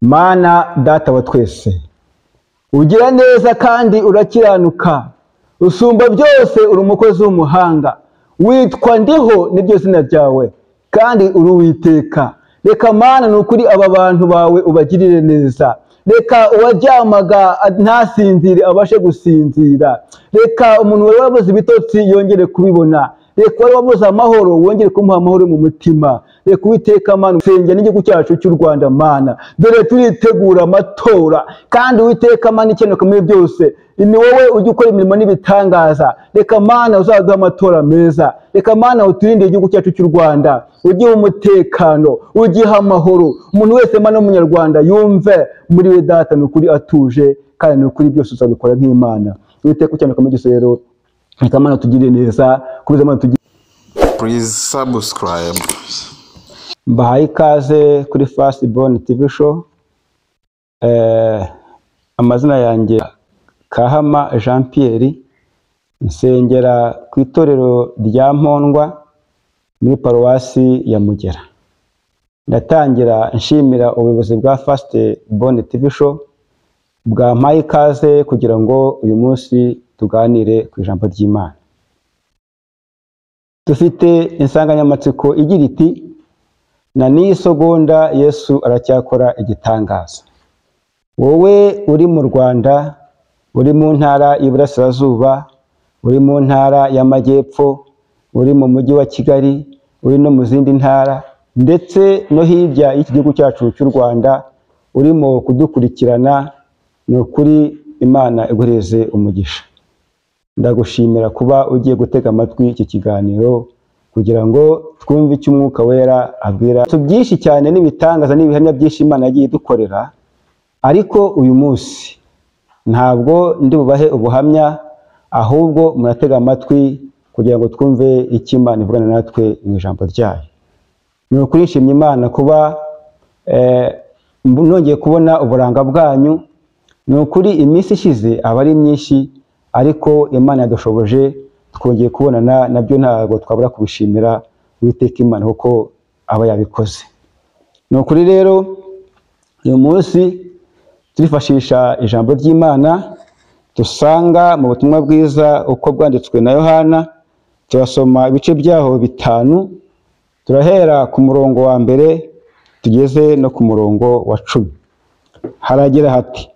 Mana data wa twese, ugira neza kandi urakiranuka, usumba byose, uri umukozi w'umuhanga, witwa Ndiho niryo zina ryawe, kandi uri Uwiteka. Reka Mana nukuri aba bantu bawe ubagirire neza, reka uwaryamaga ntasinzire abashe gusinzira, reka umuntu wari wabuze ibitotsi yongere kubibona, reka wari wabuze amahoro wongere kumuha amahoro mu mutima. Reka Uwiteka Mana usengera n'igihugu cyacu cy'u Rwanda Mana, dore turitegura amatora, kandi Uwiteka Mana ikenuka muri byose ni wowe ujya ukora imirimo n'ibitangaza. Reka Mana uzaduha amatora meza, reka Mana uturinde igihugu cyacu cy'u Rwanda, ugihe umutekano, ugihe amahoro, umuntu wese Mana w'umunyarwanda yumve muri we data nukuri atuje, kandi nukuri byose uzabikora nk'Imana. Uwiteka ukenuka muri byose rero, reka Mana tugirire neza, kubiza Mana tugirire. Please subscribe. Mbahaye ikaze kuri Firstborn TV show. Amazina yanjye Kahama Jean Pierre, nsengera ku itorero rya Mpondwa muri paruwasi ya Mugera. Ndatangira nshimira ubuyobozi bwa Firstborn TV show bwampaye ikaze kugira ngo uyu munsi tuganire ku ijambo ry'Imana. Dufite insanganyamatsiko igira iti na n'isegonda Yesu aracyakora igitangaza. Wowe uri mu Rwanda, uri mu ntara y'Iburasirazuba, uri mu ntara y'Amajyepfo, uri mu mujyi wa Kigali, uri no mu zindi ntara ndetse no hirya y'iki gihugu cyacu cy'u Rwanda, urimo kudukurikirana, ni ukuri Imana iguhereze umugisha. Ndagushimira kuba ugiye gutega amatwi iki kiganiro kugira ngo twumve icyo Umwuka Wera abwira. Byinshi cyane n'ibitangaza n'ibihamya byinshi Imana yagiye idukorera, ariko uyu munsi ntabwo ndi bubahe ubuhamya, ahubwo muratega amatwi kugira ngo twumve icyo Imana ivugana natwe mu ijambo ryayo. Ni ukuri nshimye Imana kuba nongeye kubona uburanga bwanyu. Ni ukuri iminsi ishize aba ari myinshi, ariko Imana yadushoboje twongeye kubonana, nabyo ntabwo twabura kubishimira Uwiteka Imana kuko aba yabikoze. Ni ukuri rero uyu munsi turifashisha ijambo ry'Imana dusanga mu butumwa bwiza uko bwanditswe na Yohana. Turasoma ibice byaho 5, turahera ku murongo wa mbere tugeze no ku murongo wa 10. Haragira hati: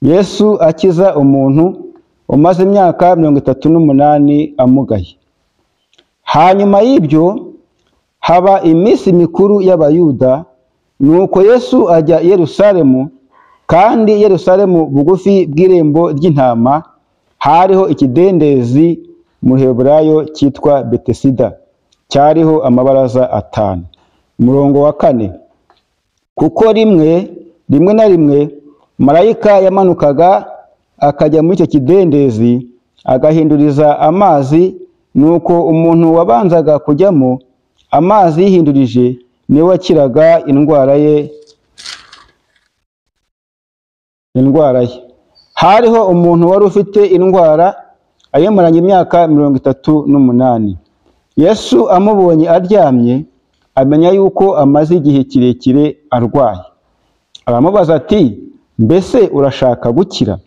Yesu akiza umuntu umaze imyaka 38 amugaye. Hanyuma y'ibyo haba iminsi mikuru y'Abayuda, nuko Yesu ajya i Yerusalemu, kandi Yerusalemu bugufi bw'irembo ry'intama hariho ikidendezi mu Heburayo cyitwa Betesida, cyariho amabaraza 5. Umurongo wa 4: kuko rimwe na rimwe marayika yamanukaga akajya muri icyo kidendezi agahinduriza amazi, nuko umuntu wabanzaga kujyamo amazi yihindurije niwe wakiraga indwara ye. Hariho umuntu wari ufite indwara ayimaranye imyaka 38. Yesu amubonye aryamye, amenya yuko amaze igihe kirekire arwaye, aramubaza ati: mbese urashaka gukira?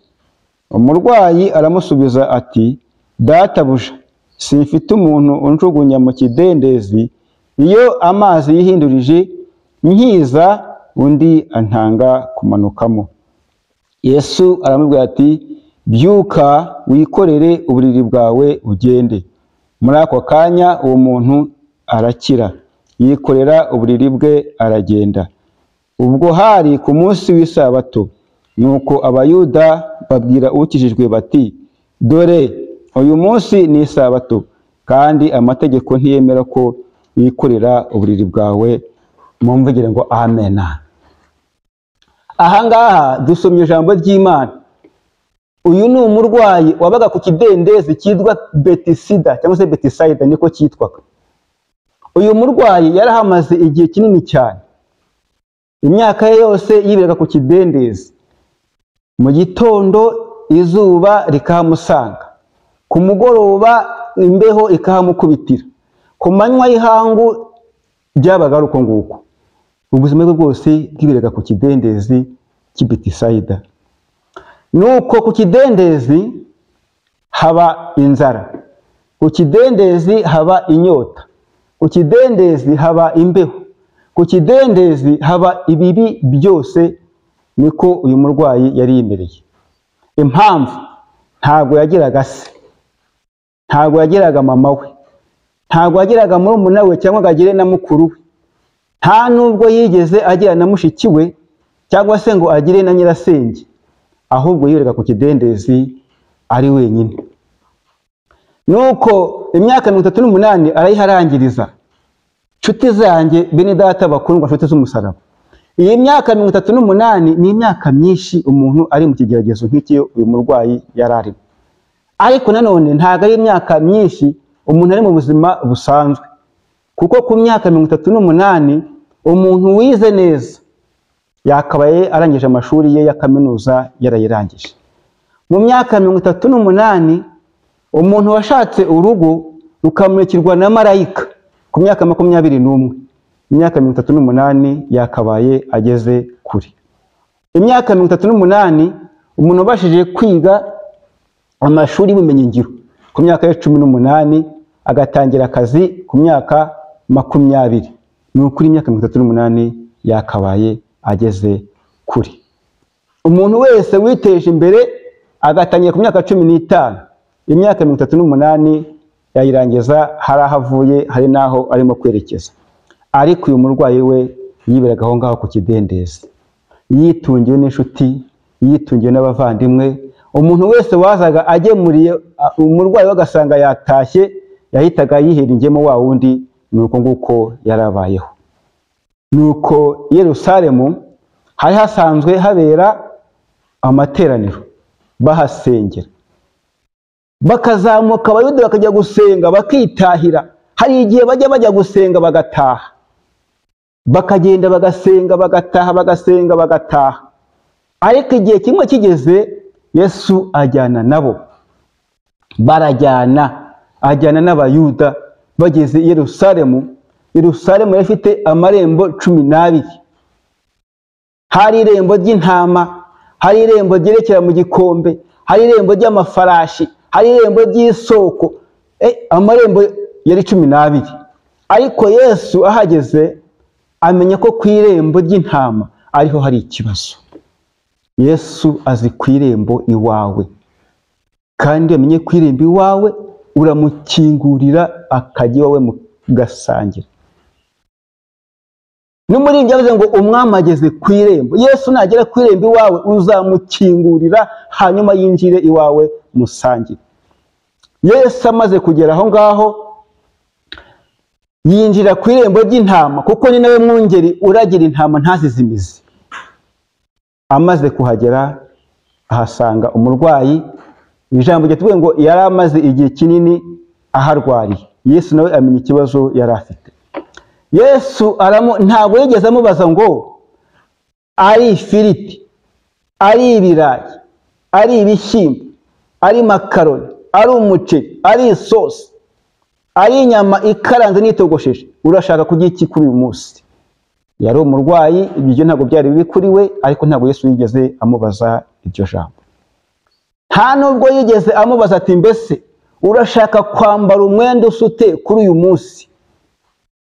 Umurwayi aramusubiza ati: databuja, simfite umuntu unjugunya mu kidendezi iyo amazi yihindurije, nkiza undi antanga kumanukamo. Yesu aramubwira ati: byuka wikorere uburiri bwawe ugende. Muri ako kanya uwo muntu arakira, yikorera uburiri bwe aragenda. Ubwo hari ku munsi w'isabato, nuko Abayuda babwira ukijijwe bati: dore uyu munsi ni isabato, kandi amategeko ntiyemera ko wikorera uburiri bwawe. Mumvugire ngo amen. Ahangaha dusomye ijambo ry'Imana. Uyu ni umurwayi wabaga ku kidendezi cyitwa Betesida cyangwa se Betesida niko cyitwaga. Uyu murwayi yarahamaze igihe kinini cyane, imyaka ye yose yiberaga ku kidendezi. Mu gitondo izuba rikahamusanga, ku mugoroba imbeho ikahamukubitira, ku manywa y'ihangu byabaga ari uko nguko. ubuzima bwe bwose bwiberaga ku kidendezi cy'i Betisayida. Nuko ku kidendezi haba inzara, ku kidendezi haba inyota, ku kidendezi haba imbeho, ku kidendezi haba ibibi byose. Niko uyu murwayi yari yimereye. Impamvu ntabwo yagiraga se, ntabwo yagiraga mama we, ntabwo yagiraga murumuna we cyangwa ngo agire na mukuru we, nta nubwo yigeze agira na mushiki we cyangwa se ngo agire na nyirasenge, ahubwo yiberaga ku kidendezi ari wenyine. Nuko imyaka 38 arayiharangiriza. Nshuti zanjye bene data bakundwa, nshuti z'umusaraba, iyi myaka 38 ni imyaka myinshi umuntu ari mu kigeragezo nk'iki uyu murwayi yari arimo. Ariko nanone ntabwo ari imyaka myinshi umuntu ari mu buzima busanzwe, kuko ku myaka 38 umuntu wize neza yakabaye arangije amashuri ye ya kaminuza yarayirangije. Mu myaka 38 umuntu washatse urugo rukamurikirwa na marayika ku myaka 21, imyaka 38 yakabaye ageze kuri. Imyaka 38 umuntu wabashije kwiga amashuri y'ubumenyingiro ku myaka ya 18 agatangira akazi ku myaka 20. Ni ukuri imyaka 38 yakabaye ageze kuri. Umuntu wese witeje imbere agatangira ku myaka 15, imyaka 38 yayirangiza hari ahavuye hari naho arimo kwerekeza. Ariko uyu murwayi we yiberaga aho ngaho ku kidendezi, yitungiwe n'inshuti, yitungiwe n'abavandimwe. Umuntu wese wazaga agemuriye umurwayi wagasanga yatashye yahitaga yihera ingemo wa wundi. Nuko nguko yarabayeho. Nuko Yerusalemu hari hasanzwe habera amateraniro, bahasengera, bakazamuka abayuda bakajya gusenga bakitahira. Hari igihe bajya gusenga bagataha, bakagenda bagasenga bagataha, bagasenga bagataha. Ariko igihe kimwe kigeze Yesu ajyana nabo, barajyana, ajyana n'abayuda. Bageze i Yerusalemu, Yerusalemu yari ifite amarembo 12. Hari irembo ry'intama, hari irembo ryerekera mu gikombe, hari irembo ry'amafarashi, hari irembo ry'isoko. Amarembo yari 12. Ariko Yesu ahageze amenya ko ku irembo ry'intama ariho hari ikibazo. Yesu azi ku irembo iwawe, kandi amenye ku irembo iwawe uramukingurira akajya iwawe mugasangira. N'umuririmbyi yavuze ngo umwami ageze ku irembo. Yesu nagera ku irembo iwawe uzamukingurira hanyuma yinjire iwawe musangire. Yesu amaze kugera aho ngaho yinjira ku irembo ry'intama, kuko ni nawe mwungeri uragira intama ntazizimize. Amaze kuhagera ahasanga umurwayi. Ijambo ryatubwiye ngo yari amaze igihe kinini aharwariye. Yesu nawe amenya ikibazo yari afite. Yesu ntabwo yigeze amubaza ngo ari ifiriti, ari ibirayi, ari ibishyimbo, ari makaroni, ari umuceri, ari isosi, ari inyama ikaranze n'itogosheje, urashaka kurya iki kuri uyu munsi? Yari umurwayi, ibyo ntabwo byari bibi kuri we, ariko ntabwo Yesu yigeze amubaza iryo jambo. Nta nubwo yigeze amubaza ati mbese urashaka kwambara umwenda usute kuri uyu munsi,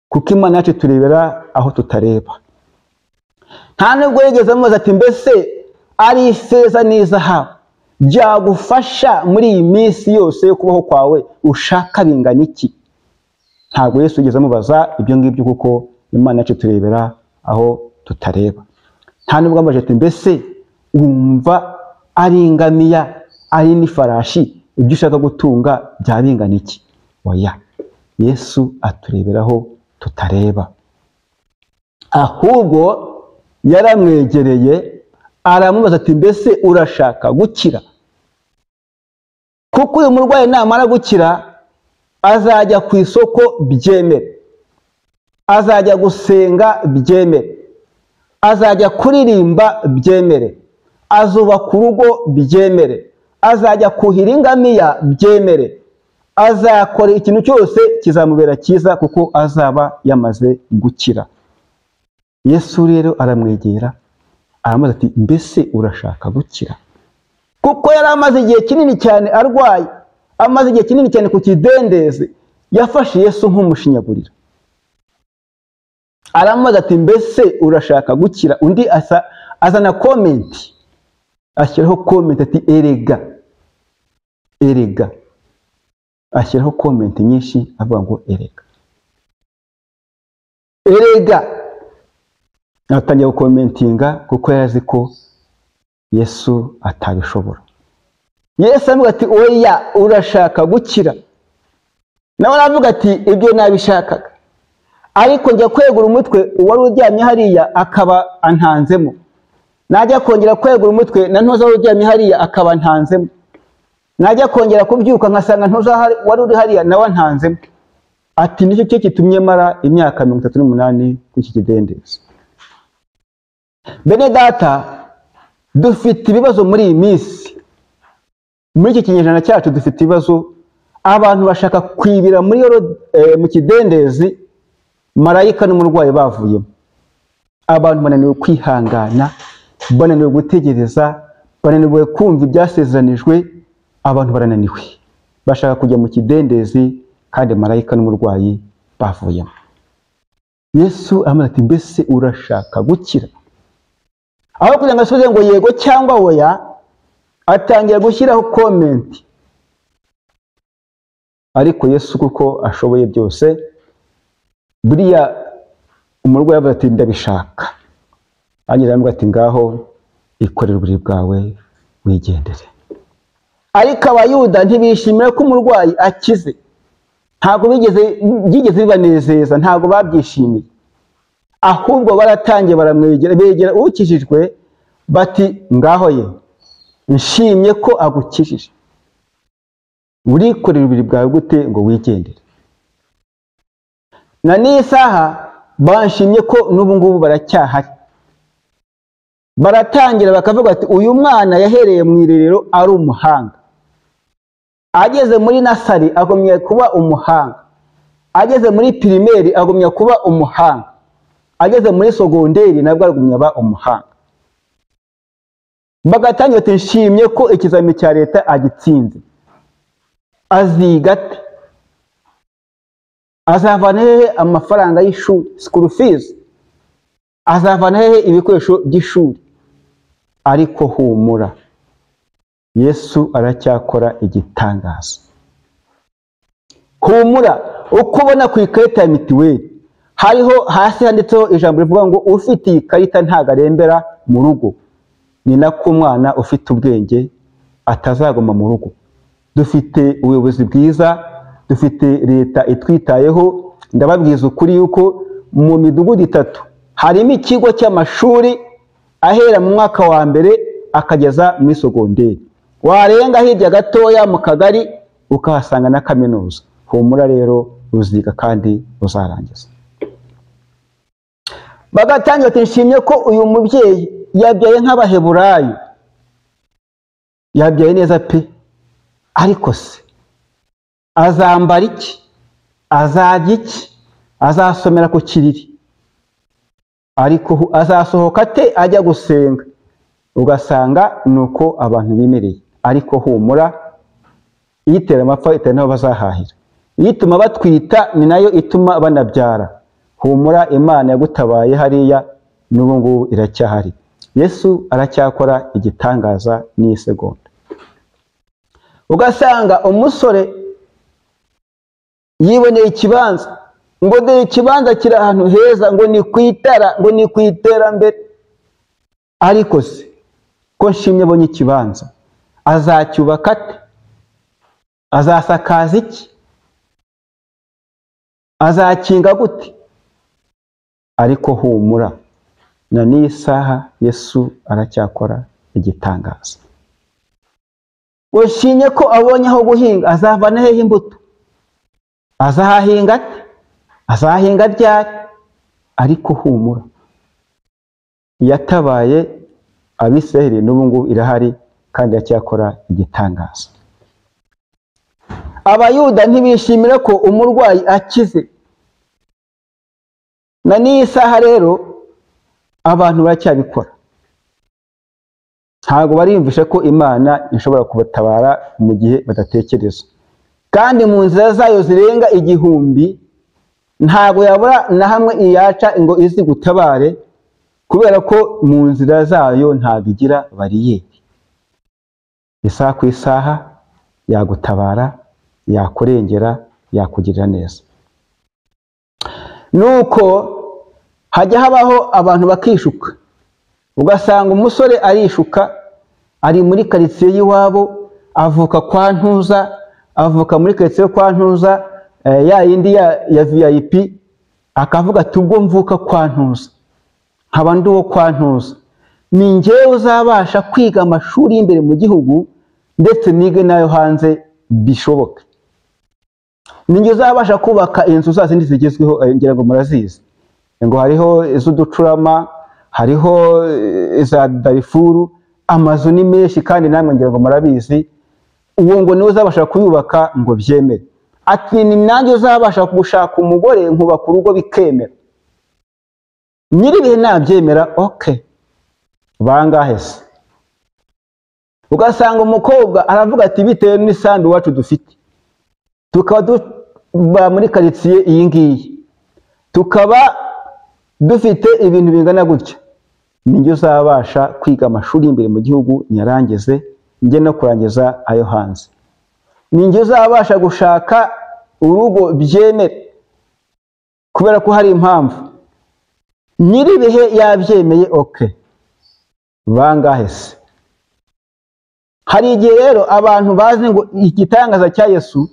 kuko Imana yacu turebera aho tutareba. Nta nubwo yigeze amubaza ati mbese ari ifeza n'izahabu byagufasha muri iyi minsi yose yo kubaho kwawe ushaka bingana iki. Ntabwo Yesu yigeze amubaza ibyo ngibyo, kuko Imana yacu turebera aho tutareba. Nta nubwo amubaje ati mbese wumva ari ingamiya, ari n'ifarashi, ibyo ushaka gutunga byabingana iki. Oya, Yesu atureberaho tutareba. Ahubwo yaramwegereye aramubaza ati mbese urashaka gukira? Kuko uyu murwayi namara gukira azajya ku isoko byemere, azajya gusenga byemere, azajya kuririmba byemere, azubaka urugo byemere, azajya kuhira ingamiya byemere, azakora ikintu cyose kizamubera cyiza kuko azaba yamaze gukira. Yesu rero aramwegera aramubaza ati mbese urashaka gukira? Kuko yari amaze igihe kinini cyane arwaye, amaze igihe kinini cyane ku kidendezi. Yafashe Yesu nk'umushinyagurira. Aramubaza ati mbese urashaka gukira? Undi azana komenti, ashyiraho komenti ati erega, erega. Ashyiraho komenti nyinshi avuga ngo erega, erega. Atangiye gukomentinga kuko yarazi ko Yesu atabishobora. Yesu avuga ati oya, urashaka gukira? Nawe aravuga ati ibyo nabishakaga, ariko njya kwegura umutwe uwari uryamye hariya akaba antanzemo. Najya kongera kwegura umutwe na ntoza wari uryamye hariya akaba antanzemo. Najya kongera kubyuka nkasanga ntoza wari uri hariya nawe antanzemo. Ati nicyo cyo kitumye mara imyaka 38 ku iki kidendezi. Bene data, dufite ibibazo muri iyi minsi. Muri iki kinyejana cyacu dufite ibibazo. Abantu bashaka kwibira mu kidendezi marayika n'umurwayi bavuyemo. Abantu bananiwe kwihangana, bananiwe gutegereza, bananiwe kumva ibyasezeranijwe. Abantu barananiwe, bashaka kujya mu kidendezi kandi marayika n'umurwayi bavuyemo. Yesu amara ati mbese urashaka gukira? Aho kugira ngo asubize ngo yego cyangwa oya, atangira gushyiraho komenti. Ariko Yesu kuko ashoboye byose, buriya umurwayi avuga ati ndabishaka. Agira ngo ati ngaho ikorera uburiri bwawe wigendere. Ariko abayuda ntibishimira ko umurwayi akize. Ntabwo byigeze bibanezeza, ntabwo babyishimiye. Ahubwo baratangiye baramwegera, begera ukijijwe bati ngaho ye, nshimye ko agukijije. Urikorera uburiri bwawe gute ngo wigendere? Na n'isaha banshimye ko n'ubu ngubu baracyahari. Baratangira bakavuga ati uyu mwana yahereye mu irerero ari umuhanga. Ageze muri nasari agumye kuba umuhanga. Ageze muri pirimeri agumye kuba umuhanga. Ageze muri sogonderi nabwo agumye aba umuhanga. Bagatangira ati nshimye ko ikizami cya leta agitsinze. Aziga ate? Azavana hehe amafaranga y'ishuri, school fees? Azavana hehe ibikoresho by'ishuri? Ariko humura, Yesu aracyakora igitangaza. Humura, uko ubona ku ikarita ya mitiweli hariho hasi handitseho ijambo rivuga ngo ufite iyi karita ntago arembera mu rugo. Ni nako umwana ufite ubwenge atazaguma mu rugo. Dufite ubuyobozi bwiza, dufite leta itwitayeho. Ndababwiza ukuri yuko mu midugudu 3 harimo ikigo cy'amashuri ahera mu mwaka wa mbere akageza muri sogonderi. Warenga hirya gatoya mu kagari ukahasanga na kaminuza. Humura rero uziga kandi uzarangiza. Bagatangira ati nshimye ko uyu mubyeyi yabyaye nk'Abaheburayo. Yabyaye neza pe. Ariko se azambara iki? Azajya iki? Azasomera ku kiriri? Ariko azasohoka ate ajya gusenga? Ugasanga nuko abantu bimereye. Ariko humura, itera amapfa itera nabo bazahahira. Ituma batwita ni nayo ituma banabyara. Humura, Imana yagutabaye hariya n'ubu ngubu iracyahari. Yesu aracyakora igitangaza n'isegonda. Ugasanga umusore yiboneye ikibanza, ngo dore ikibanza kiri ahantu heza, ngo ni kwitara, ngo ni kwiterambere. Ariko se ko nshimye abonye ikibanza, azacyubaka ate? Azasakaza iki? Azakinga gute? Ariko humura, na n'isaha Yesu aracyakora igitangaza. Ushimye ko abonye aho guhinga, azavana hehe imbuto? Azahinga ate? Azahinga ryari? Ariko humura, yatabaye Abisiraheli n'ubu ngubu irahari kandi yacyakora igitangaza. Abayuda ntibishimira ko umurwayi akize. Na n'isaha rero abantu baracyabikora, ntabwo bariyumvisha ko Imana ishobora kubatabara mu gihe badatekereza, kandi mu nzira zayo zirenga 1000 ntabwo yabura na hamwe iyaca ngo izi gutabare, kubera ko mu nzira zayo ntabwo igira bariyeri. Isaha ku isaha yagutabara, yakurengera, yakugirira neza. Nuko hajya habaho abantu bakishuka, ugasanga umusore arishuka, ari muri karitsiye y'iwabo, avuka kwa Ntuza, avuka muri karitsiye kwa Ntuza, ya yindi ya VIP, akavuga ati ubwo mvuka kwa Ntuza, nkaba ndi uwo kwa Ntuza, ni njyewe uzabasha kwiga amashuri y'imbere mu gihugu ndetse nige nayo hanze bishoboka. Ni njye uzabasha kubaka inzu za zindi zigezweho, ngira ngo murazizi, ngo hariho iz'uducurama, hariho iza Darifuru, amazu ni menshi kandi namwe ngira ngo murabizi. Uwo ngo niwe uzabasha kuyubaka ngo byemere. Ati ni nanjye uzabasha gushaka umugore nkubaka urugo bikemera. Nyiribihe nabyemera, okay, bangahe se? Ugasanga umukobwa aravuga ati bitewe n'isandu wacu dufite, tukaba duba muri karitsiye iyi ngiyi, tukaba dufite ibintu bingana gutya, ninjye uzabasha kwiga amashuri imbere mu gihugu nyarangize, njye no kurangiza ayo hanze. Ninjye uzabasha gushaka urugo byemere, kubera ko hari impamvu. Nyiribihe yabyemeye, okay, bangahe se? Hari igihe rero abantu bazi ngo igitangaza cya Yesu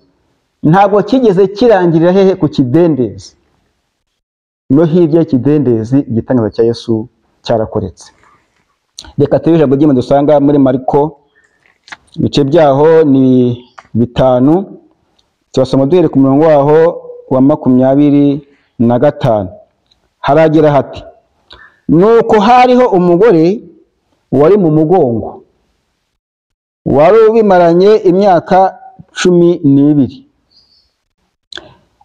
ntabwo kigeze kirangirira hehe ku kidendezi, no hirya y'ikidendezi igitangaza cya Yesu cyarakoretse. Reka turebe ijambo ry'Imana dusanga muri Mariko, ibice byaho ni 5, turasoma duhere ku murongo waho wa 25. Haragira hati, nuko hariho umugore wari mu mugongo, wari ubimaranye imyaka 12,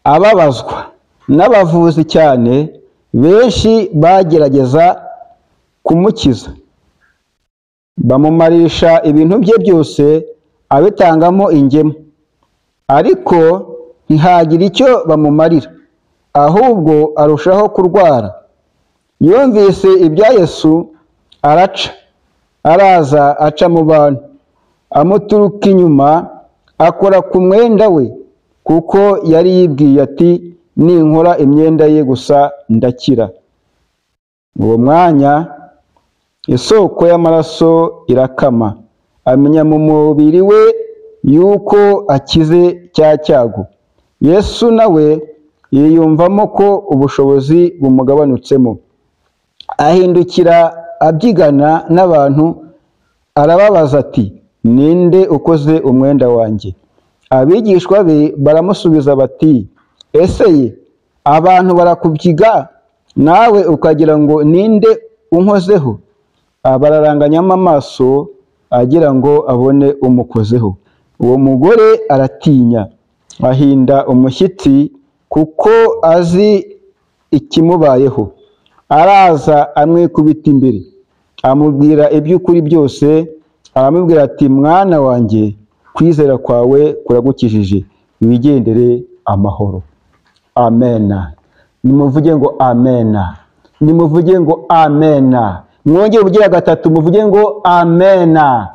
ababazwa n'abavuzi cyane, benshi bagerageza kumukiza, bamumarisha ibintu bye byose abitangamo ingemu, ariko ntihagira icyo bamumarira, ahubwo arushaho kurwara. Yumvise ibya Yesu, araza aca mu bantu, amuturuka inyuma, akora ku mwenda we, kuko yari yibwiye ati ninkora imyenda ye gusa ndakira. Uwo mwanya isoko y'amaraso irakama, amenya mu mubiri we yuko akize cya cyago. Yesu nawe yiyumvamo ko ubushobozi bumugabanutsemo, ahindukira abyigana n'abantu, arababaza ati ninde ukoze umwenda wanjye? Abigishwa be baramusubiza bati ese ye, abantu barakubyiga nawe ukagira ngo ninde unkozeho? Bararanganyamo amaso agira ngo abone umukozeho. Uwo mugore aratinya, ahinda umushyitsi kuko azi ikimubayeho. Araza amwikubita imbere, amubwira iby'ukuri byose, aramubwira ati mwana wanjye, kwizera kwawe kuragukijije, wigendere amahoro. Amena. Nimuvuge ngo amena. Nimuvuge ngo amena. Mwongere ubugira gatatu, muvuge ngo amena.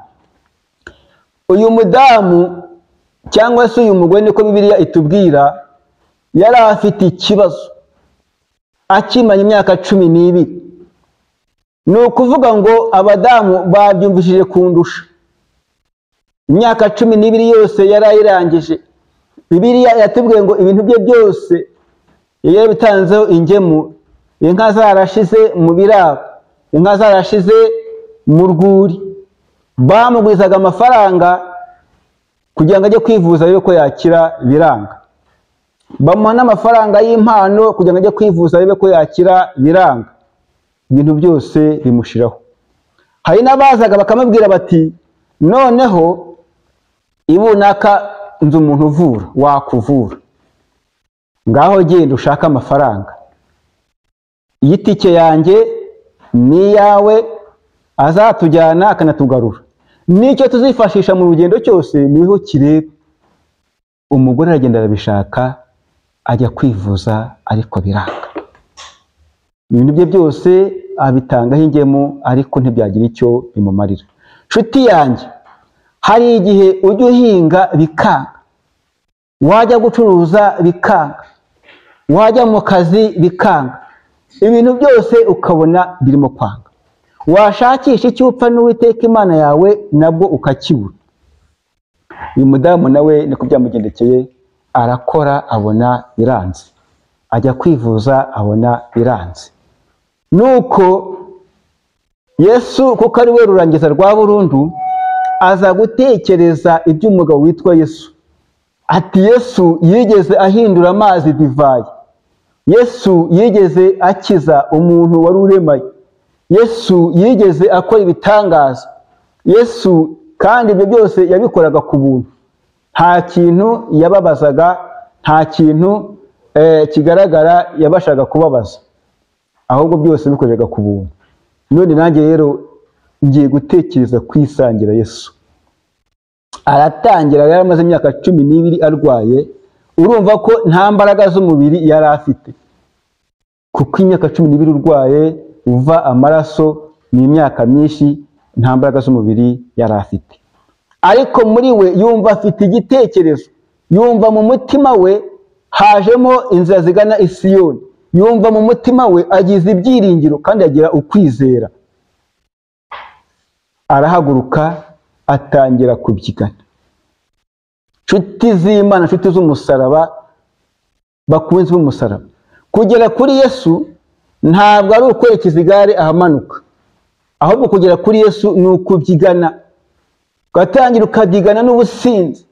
Uyu mudamu cyangwa se uyu mugore, niko Bibiliya itubwira, yari afite ikibazo akimanye imyaka 12. Ni ukuvuga ngo abadamu babyumvishije kundusha. Imyaka 12 yose yari ayirangije. Bibiliya yatubwiye ngo ibintu bye byose yari bitanzeho ingemu, inka zarashize mu biraro, inka zarashize mu rwuri. Bamugwizaga amafaranga kugira ngo ajye kwivuza yuko yakira, biranga. Bamuha n'amafaranga y'impano kugira ngo ajye kwivuza yuko yakira, biranga. Ibintu byose bimushiraho. Hari n'abazaga bakamubwira bati noneho ibunaka nzi umuntu uvura, wakuvura, ngaho genda ushaka amafaranga, y'itike yanjye ni iyawe, azatujyana akanatugarura. N'icyo tuzifashisha mu rugendo cyose niho kireba. Umugore aragenda arabishaka, ajya kwivuza ariko biranga. Ibintu bye byose abitangaho ingemu ariko ntibyagira icyo bimumarira. Nshuti yanjye, hari igihe ujya uhinga bikanga, wajya gucuruza bikanga, wajya mu kazi bikanga, ibintu byose ukabona birimo kwanga. Washakisha icyo upfa n'Uwiteka Imana yawe nabwo ukakibura. Uyu mudamu nawe niko byamugendekeye, arakora abona biranze, ajya kwivuza abona biranze. Nuko Yesu kuko ari we rurangiza rwa burundu, aza gutekereza iby'umugabo witwa Yesu. Ati Yesu yigeze ahindura amazi divayi, Yesu yigeze akiza umuntu wari uremaye, Yesu yigeze akora ibitangaza, Yesu kandi ibyo byose yabikoraga ku buntu. Nta kintu yababazaga, nta kintu kigaragara yabashaga kubabaza, ahubwo byose bikoreraga ku buntu. None nanjye rero ngiye gutekereza kwisangira Yesu. Aratangira, yari amaze imyaka 12 arwaye. Urumva ko nta mbaraga z'umubiri yari afite, kuko imyaka 12 urwaye uva amaraso ni imyaka myinshi, nta mbaraga z'umubiri yari afite. Ariko muri we yumva afite igitekerezo, yumva mu mutima we hajemo inzira zigana i Siyoni, yumva mu mutima we agize ibyiringiro kandi agira ukwizera. Arahaguruka atangira kubyigana. Nshuti z'Imana, nshuti z'umusaraba, bakunzi b'umusaraba, kugera kuri Yesu ntabwo ari ukwerekeza igare ahamanuka, ahubwo kugera kuri Yesu ni ukubyigana. Ugatangira ukabyigana n'ubusinzi,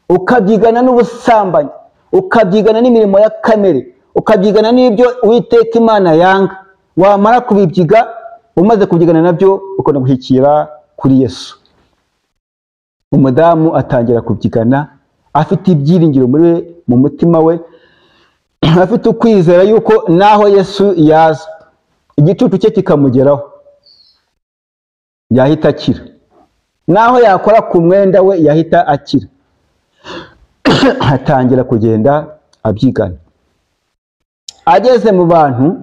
ukabyigana n'ubusambanyi, ukabyigana n'imirimo ya kamere, ukabyigana n'ibyo Uwiteka Imana yanga. Wamara kubibyiga, umaze kubyigana nabyo ukona guhikira kuri Yesu. Umudamu atangira kubyigana, afite ibyiringiro mu mutima we, afite ukwizera yuko naho Yesu yaza, igicucu cye kikamugeraho, yahita akira. Naho yakora ku mwenda we yahita akira. Atangira kugenda abyigana. Ageze mu bantu,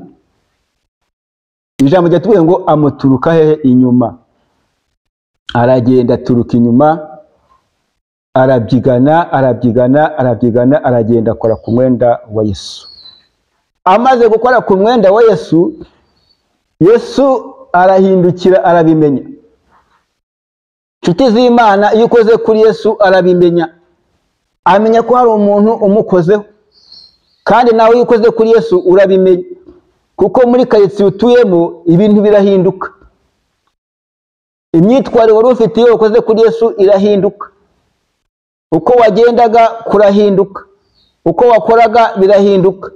ijambo ryatubwiye ngo amuturuka hehe? Inyuma. Aragenda aturuka inyuma, arabyigana, aragenda akora ku mwenda wa Yesu. Amaze gukora ku mwenda wa Yesu, Yesu arahindukira arabimenya. Nshuti z'Imana, iyo ukoze kuri Yesu arabimenya, amenya ko hari umuntu umukozeho. Kandi nawe iyo ukoze kuri Yesu urabimenya, kuko muri karitsiye utuyemo ibintu birahinduka. Imyitwarire wari ufite iyo ukoze kuri Yesu irahinduka. Uko wagendaga kurahinduka, uko wakoraga birahinduka.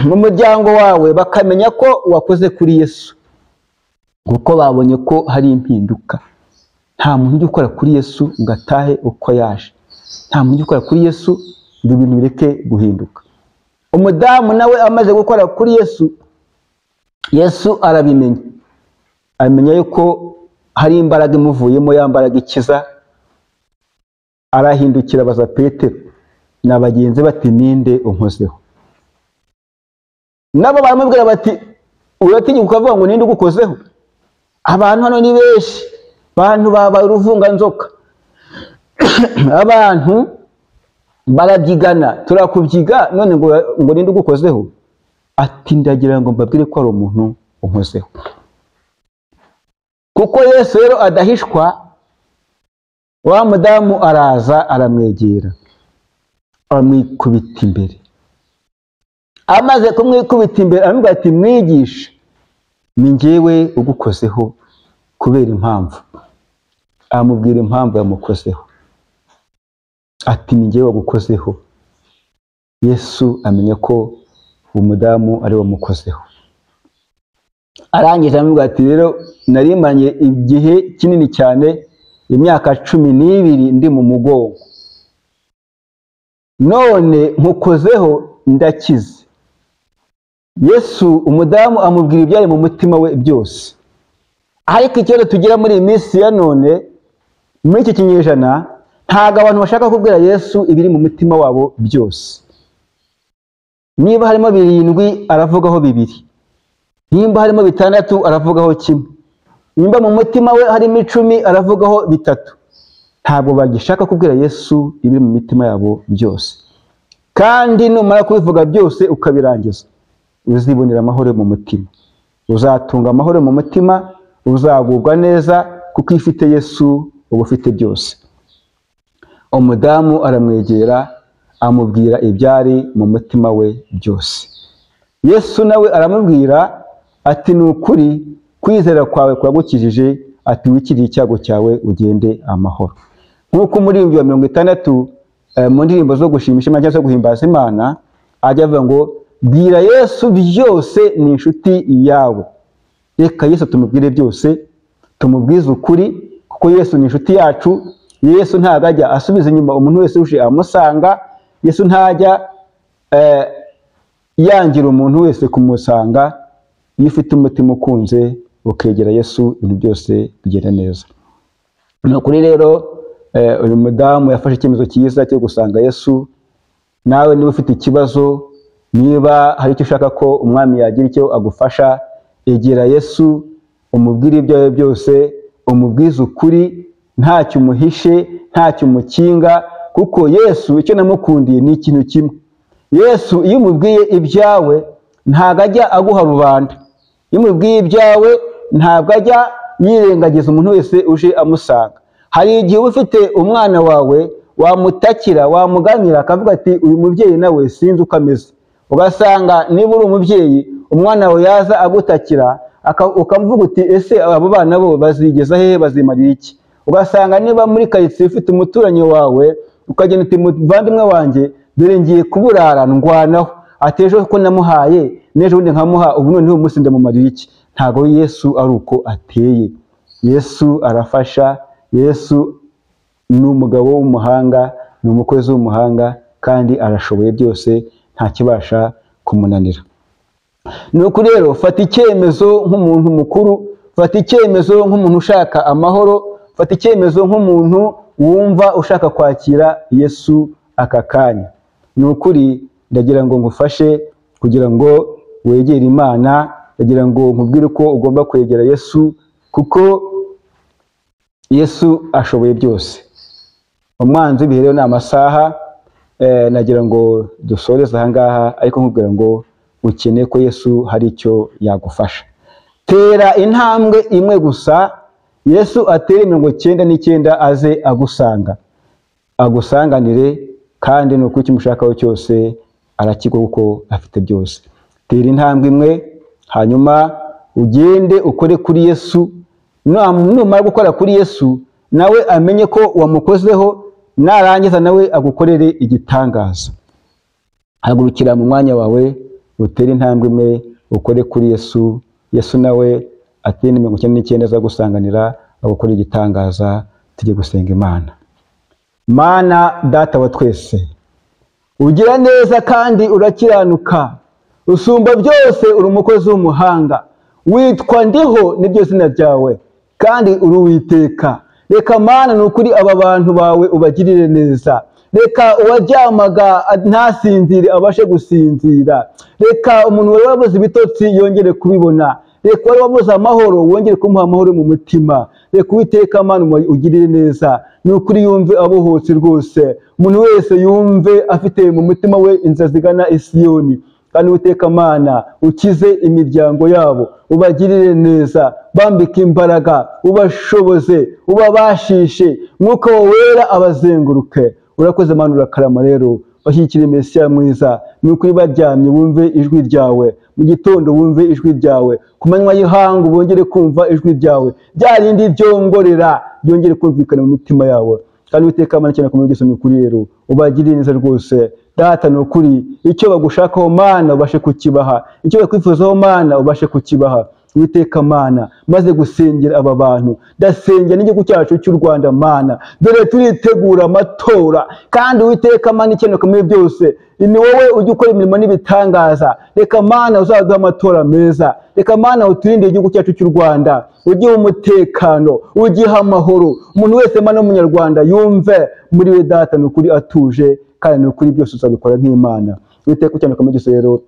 Mu muryango wawe bakamenya ko wakoze kuri Yesu, kuko babonye ko hari impinduka. Nta muntu ujya ukora kuri Yesu ngo atahe uko yaje. Nta muntu ujya ukora kuri Yesu ngo ibintu bireke guhinduka. Umudamu nawe amaze gukora kuri Yesu, Yesu arabimenya. Amenya yuko hari imbaraga imuvuyemo, ya mbaraga ikiza. Arahindukira abaza Petero na bagenzi bati ninde unkozeho? Nabo baramubwira bati uratinyuka ukavuga ngo ninde ugukozeho? Abantu hano ni benshi, abantu babaye uruvunganzoka. Abantu barabyigana, turakubyiga none ngo ninde ugukozeho? Ati ndagira ngo mbabwire ko ari umuntu unkozeho. Kuko Yesu rero adahishwa, wa mudamu araza aramwegera, amwikubita imbere. Amaze kumwikubita imbere aramubwira ati mwigisha, ni njyewe ugukozeho kubera impamvu. Amubwira impamvu yamukozeho, ati ni njyewe wagukozeho. Yesu amenya ko umudamu ari we wamukozeho. Arangije aramubwira ati rero narimanye igihe kinini cyane, imyaka 12 ndi mu mugongo, none nkukozeho ndakize. Yesu umudamu amubwira ibyari mu mutima we byose. Ariko ikibazo tugira muri iyi minsi ya none, muri iki kinyejana, ntabwo abantu bashaka kubwira Yesu ibiri mu mutima wabo byose. Niba harimo 7 aravugaho 2, nimba harimo 6 aravugaho 1, nimba mu mutima we harimo 10 aravugaho 3. Ntabwo bagishaka kubwira Yesu ibiri mu mitima yabo byose. Kandi numara kubivuga byose ukabirangiza, uzibonera amahoro mu mutima, uzatunga amahoro mu mutima, uzagubwa neza, kuko ifite Yesu uba ufite byose. Umudamu aramwegera amubwira ibyari mu mutima we byose. Yesu nawe aramubwira ati ni ukuri, kwizera kwawe kuragukijije, ati wikiriye icyago cyawe ugende amahoro. Nk'uko umuririmbyi wa 60 mu ndirimbo zo gushimisha Imana cyangwa zo guhimbaza Imana ajya avuga ngo bwira Yesu byose ni inshuti yawe. Reka Yesu tumubwire byose, tumubwize ukuri, kuko Yesu ni inshuti yacu. Yesu ntabwo ajya asubiza inyuma umuntu wese uje amusanga. Yesu ntajya yangira umuntu wese kumusanga. Iyo ufite umutima ukunze ukegera Yesu, ibintu byose bigenda neza. Ni ukuri rero uyu mudamu yafashe icyemezo cyiza cyo gusanga Yesu. Nawe niba ufite ikibazo, niba hari icyo ushaka ko umwami yagira icyo agufasha, egera Yesu, umubwire ibyawe byose, umubwize ukuri, ntacyo umuhishe, ntacyo umukinga, kuko Yesu icyo namukundiye ni ikintu kimwe. Yesu iyo umubwiye ibyawe ntabwo ajya aguha rubanda. Iyo umubwiye ibyawe ntabwo ajya yirengagiza umuntu wese uje amusanga. Hari igihe ufite umwana wawe wamutakira, wamuganira, akavuga ati uyu mubyeyi nawe sinzi uko ameze. Ugasanga niba uri umubyeyi, umwana wawe yaza agutakira, ukamuvuga uti ese abo bana bo bazigeza hehe, bazimarira iki? Ugasanga niba muri karitsiye ufite umuturanyi wawe, ukagenda uti muvandimwe wanjye dore ngiye kuburara ndwanaho, ati ejo ko namuhaye n'ejo bundi nkamuha, ubu noneho umunsi ndamumarira iki? Ntabwo Yesu ari uko ateye. Yesu arafasha. Yesu ni umugabo w'umuhanga, ni umukozi w'umuhanga, kandi arashoboye byose, nta kibasha kumunanira. Nuko rero fata icyemezo nk'umuntu mukuru, fata icyemezo nk'umuntu ushaka amahoro, fata icyemezo nk'umuntu wumva ushaka kwakira Yesu aka kanya. Ni ukuri ndagira ngo ngufashe kugira ngo wegere Imana, ndagira ngo nkubwire ko ugomba kwegera Yesu, kuko Yesu ashoboye byose. Umwanzi biherewe n'amasaha, nagira ngo dusoreze aha ngaha, ariko nkubwira ngo ukeneye ko Yesu hari icyo yagufasha. Tera intambwe imwe gusa, Yesu atere 99 aze agusanga, agusanganire, kandi nuko icyo umushakaho cyose arakigwa kuko afite byose. Tera intambwe imwe, hanyuma ugende ukore kuri Yesu. Numara gukora kuri Yesu, nawe amenye ko wamukozeho, narangiza nawe agukorere igitangaza. Hagurukira mu mwanya wawe, utere intambwe imwe, ukore kuri Yesu. Yesu nawe atere 99 aza gusanganira, agukora igitangaza. Tujye gusenga Imana. Mana data wa twese, ugira neza kandi urakiranuka, usumba byose, uri umukozi w'umuhanga, witwa ndiho niryo zina ryawe, kandi uri Uwiteka. Reka Mana nukuri aba bantu bawe ubagirire neza. Reka uwaryamaga ntasinzire abashe gusinzira. Reka umuntu wari wabuze ibitotsi yongere kubibona. Reka wari wabuze amahoro wongere kumuha amahoro mu mutima. Reka Uwiteka Mana ugirire neza, nukuri yumve abohotse rwose. Umuntu wese yumve afite mu mutima we inzira zigana i Siyoni. Kandi Uwiteka Mana ukize imiryango yabo, ubagirire neza, bambike imbaraga, ubashoboze, ubabashishe, Mwuka wawe wera abazenguruke. Urakoze Mana, urakarama rero, bashyikire Mesiya mwiza. Nukuri baryamye bumve ijwi ryawe, mu gitondo bumve ijwi ryawe, ku manywa y'ihangu bongere kumva ijwi ryawe, bya rindi ryongorera byongere kumvikana mu mitima yawe. Kandi Uwiteka Mana cyane kumwe byose n'ukuri rero, ubagirire neza rwose. Data nukuri icyo bagushakaho Mana ubashe kukibaha, icyo bakwifuzaho Mana ubashe kukibaha. Uwiteka Mana, maze gusengera aba bantu, ndasengera n'igihugu cyacu cy'u Rwanda Mana, dore turitegura amatora, kandi Uwiteka Mana ikenuka muri byose, ni wowe ujya ukora imirimo n'ibitangaza. Reka Mana uzaduha amatora meza, reka Mana uturinde igihugu cyacu cy'u Rwanda, ugihe umutekano, ugihe amahoro, umuntu wese Mana w'umunyarwanda yumve muri we Data ni ukuri atuje, kandi ni ukuri byose uzabikora nk'Imana. Uwiteka ikenuka muri byose rero,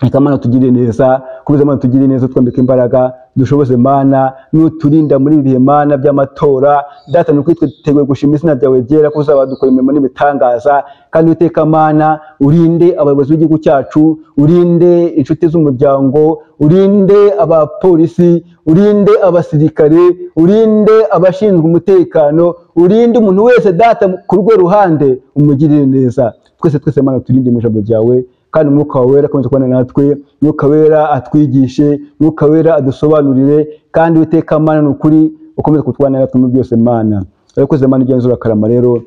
reka Mana tugire neza, kubuza Mana tugire neza, twambike imbaraga, dushoboze Mana, nuturinda muri ibihe Mana by'amatora. Data nukuri twiteguye gushima izina ryawe ryera, ko uzaba dukora imirimo n'ibitangaza, kandi Uwiteka Mana urinde abayobozi b'igihugu cyacu, urinde inshuti z'umuryango, urinde abapolisi, urinde abasirikare, urinde abashinzwe umutekano, urinde umuntu wese Data ku rwe ruhande, umugirire neza. Twese Mana turinde mu ijambo ryawe, kandi Umwuka wawe wera akomeze kubana natwe, Umwuka wera atwigishe, Umwuka wera adusobanurire, kandi Uwiteka Mana nukuri ukomeze kutwana natwe muri byose Mana. Urakoze Mana igenzura karama rero,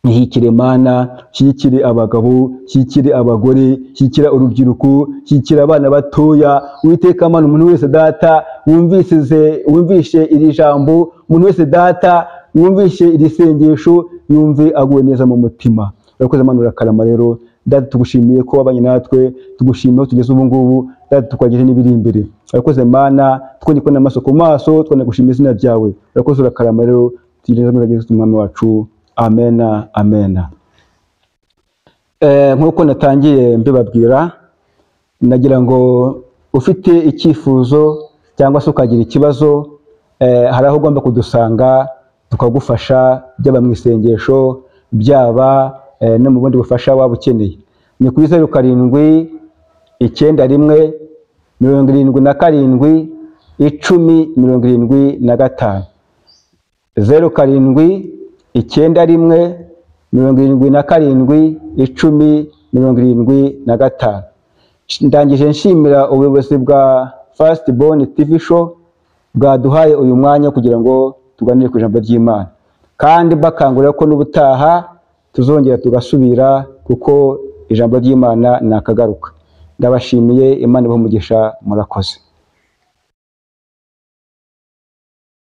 Shyigikire Mana, shyigikire abagabo, shyigikire abagore, shyigikira urubyiruko, shyigikira abana batoya. Uwiteka Mana umuntu wese Data wumvishe iri jambo, umuntu wese Data wumvishe iri sengesho, yumve aguwe neza mu mutima. Urakoze Mana urakarama rero, Data tugushimiye ko wabanye natwe, tugushimiye tugeze ubu ngubu, Data tukwageje n'ibiri imbere. Urakoze Mana, twongeye kubona amaso ku maso, twongeye gushimira izina ryawe. Urakoze urakarama rero, tugeze muri Yesu umwami wacu. Amena, amena. Nk'uko natangiye mbibabwira, nagira ngo ufite icyifuzo cyangwa se ukagira ikibazo, hari aho ugomba kudusanga tukagufasha, byaba mu isengesho, byaba no mu bundi bufasha waba ukeneye. Ni kuri 07 91 77 1075. 07 91 77 1075. Ndangije nshimira ubuyobozi bwa First Born TV Show bwaduhaye uyu mwanya kugira ngo tuganire ku ijambo ry'Imana, kandi bakangurira ko n'ubutaha tuzongera tugasubira, kuko ijambo ry'Imana nakagaruka. Ndabashimiye, Imana ibahe umugisha, murakoze.